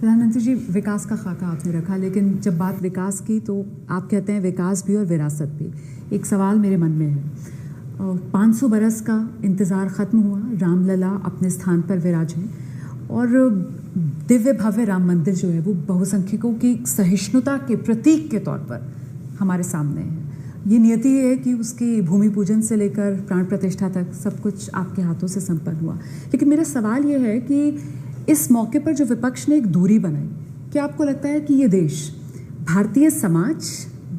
प्रधानमंत्री जी, विकास का खाका आपने रखा, लेकिन जब बात विकास की तो आप कहते हैं विकास भी और विरासत भी। एक सवाल मेरे मन में है, 500 बरस का इंतज़ार ख़त्म हुआ, रामलला अपने स्थान पर विराजे और दिव्य भव्य राम मंदिर जो है वो बहुसंख्यकों की सहिष्णुता के प्रतीक के तौर पर हमारे सामने है। ये नियति है कि उसकी भूमि पूजन से लेकर प्राण प्रतिष्ठा तक सब कुछ आपके हाथों से संपन्न हुआ। लेकिन मेरा सवाल ये है कि इस मौके पर जो विपक्ष ने एक दूरी बनाई, क्या आपको लगता है कि ये देश भारतीय समाज,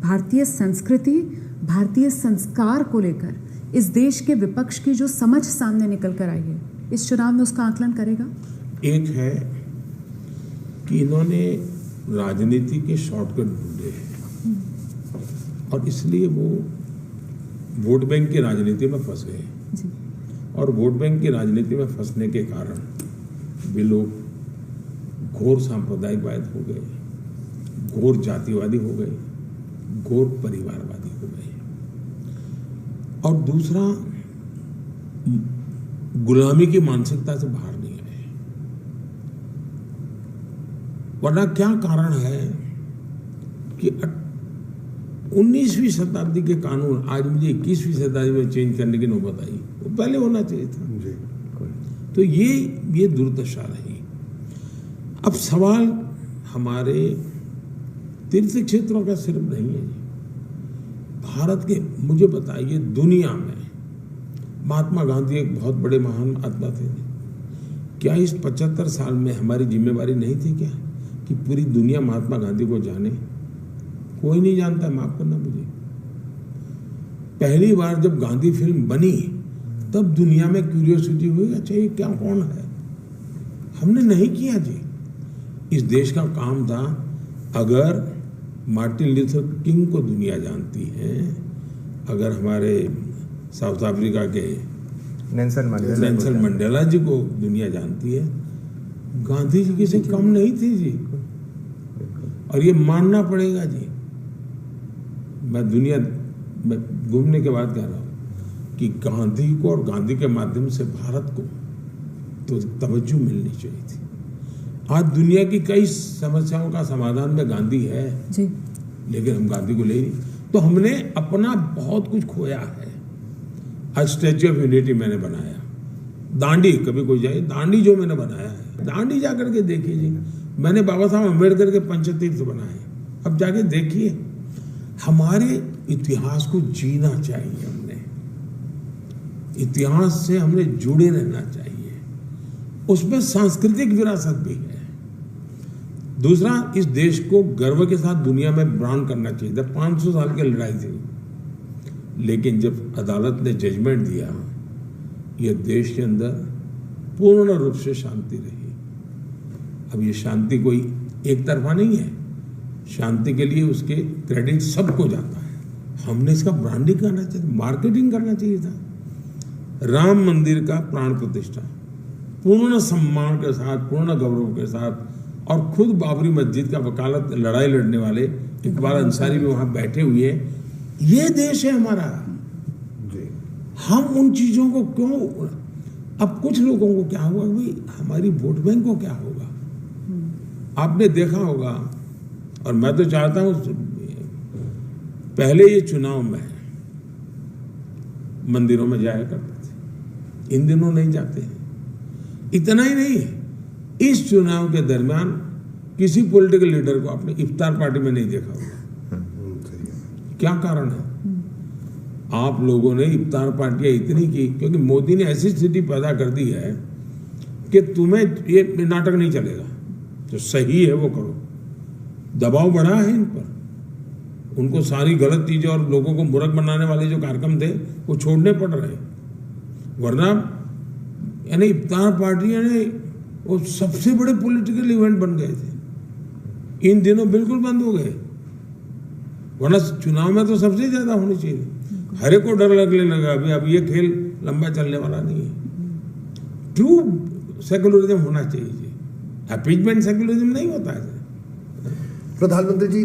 भारतीय संस्कृति, भारतीय संस्कार को लेकर इस देश के विपक्ष की जो समझ सामने निकल कर आई है, इस चुनाव में उसका आकलन करेगा? एक है कि इन्होंने राजनीति के शॉर्टकट ढूंढे हैं और इसलिए वो वोट बैंक की राजनीति में फंस गए और वोट बैंक की राजनीति में फंसने के कारण वे लोग घोर सांप्रदायिकवाद हो गए, घोर जातिवादी हो गए, घोर परिवारवादी हो गए और दूसरा गुलामी की मानसिकता से बाहर नहीं आए। वरना क्या कारण है कि 19वीं शताब्दी के कानून आज मुझे 21वीं शताब्दी में चेंज करने की नौबत आई, वो पहले होना चाहिए था। तो ये दुर्दशा रही। अब सवाल हमारे तीर्थ क्षेत्रों का सिर्फ नहीं है, भारत के, मुझे बताइए दुनिया में महात्मा गांधी एक बहुत बड़े महान आत्मा थे, क्या इस 75 साल में हमारी जिम्मेवारी नहीं थी क्या कि पूरी दुनिया महात्मा गांधी को जाने? कोई नहीं जानता, माफ करना मुझे। पहली बार जब गांधी फिल्म बनी तब दुनिया में क्यूरियोसिटी हुई, अच्छा ये क्या, कौन है? हमने नहीं किया जी। इस देश का काम था, अगर मार्टिन लूथर किंग को दुनिया जानती है, अगर हमारे साउथ अफ्रीका के नेल्सन मंडेला जी को दुनिया जानती है, गांधी जी किसी कम नहीं थी जी। और ये मानना पड़ेगा जी। मैं दुनिया में घूमने के बाद कह रहा हूँ कि गांधी को और गांधी के माध्यम से भारत को तो तवज्जो मिलनी चाहिए थी। आज दुनिया की कई समस्याओं का समाधान में गांधी है जी, लेकिन हम गांधी को ले नहीं, तो हमने अपना बहुत कुछ खोया है। आज स्टैच्यू ऑफ यूनिटी मैंने बनाया, दांडी, कभी कोई जाए दांडी जो मैंने बनाया है, दांडी जाकर के देखिए जी। मैंने बाबा साहब अम्बेडकर के पंचतीर्थ बनाए, अब जाके देखिए। हमारे इतिहास को जीना चाहिए, हमने इतिहास से हमने जुड़े रहना चाहिए, उसमें सांस्कृतिक विरासत भी है। दूसरा, इस देश को गर्व के साथ दुनिया में ब्रांड करना चाहिए था। 500 साल की लड़ाई थी, लेकिन जब अदालत ने जजमेंट दिया, यह देश के अंदर पूर्ण रूप से शांति रही। अब ये शांति कोई एक तरफा नहीं है, शांति के लिए उसके क्रेडिट सबको जाता है। हमने इसका ब्रांडिंग करना चाहिए, मार्केटिंग करना चाहिए था। राम मंदिर का प्राण प्रतिष्ठा पूर्ण सम्मान के साथ, पूर्ण गौरव के साथ, और खुद बाबरी मस्जिद का वकालत लड़ाई लड़ने वाले इकबाल अंसारी भी वहां बैठे हुए हैं। ये देश है हमारा। हम उन चीजों को क्यों, अब कुछ लोगों को क्या हुआ भाई, हमारी वोट बैंक को क्या होगा? आपने देखा होगा, और मैं तो चाहता हूं, पहले ये चुनाव में मंदिरों में जाया करते थे, इन दिनों नहीं जाते हैं। इतना ही नहीं, इस चुनाव के दरमियान किसी पॉलिटिकल लीडर को आपने इफ्तार पार्टी में नहीं देखा होगा। क्या कारण है? आप लोगों ने इफ्तार पार्टियां इतनी की क्योंकि मोदी ने ऐसी स्थिति पैदा कर दी है कि तुम्हें ये नाटक नहीं चलेगा, जो सही है वो करो। दबाव बढ़ा है इन पर, उनको सारी गलत चीजें और लोगों को मूर्ख बनाने वाले जो कार्यक्रम थे वो छोड़ने पड़ रहे। वरना यानी इफ्तार पार्टियां ने वो सबसे बड़े पॉलिटिकल इवेंट बन गए थे, इन दिनों बिल्कुल बंद हो गए। वरना चुनाव में तो सबसे ज्यादा होनी चाहिए। हर एक को डर लगने लगा अभी, अब ये खेल लंबा चलने वाला नहीं है। ट्रू सेकुलरिज्म होना चाहिए जी, अपीजमेंट सेकुलरिज्म नहीं होता है। प्रधानमंत्री जी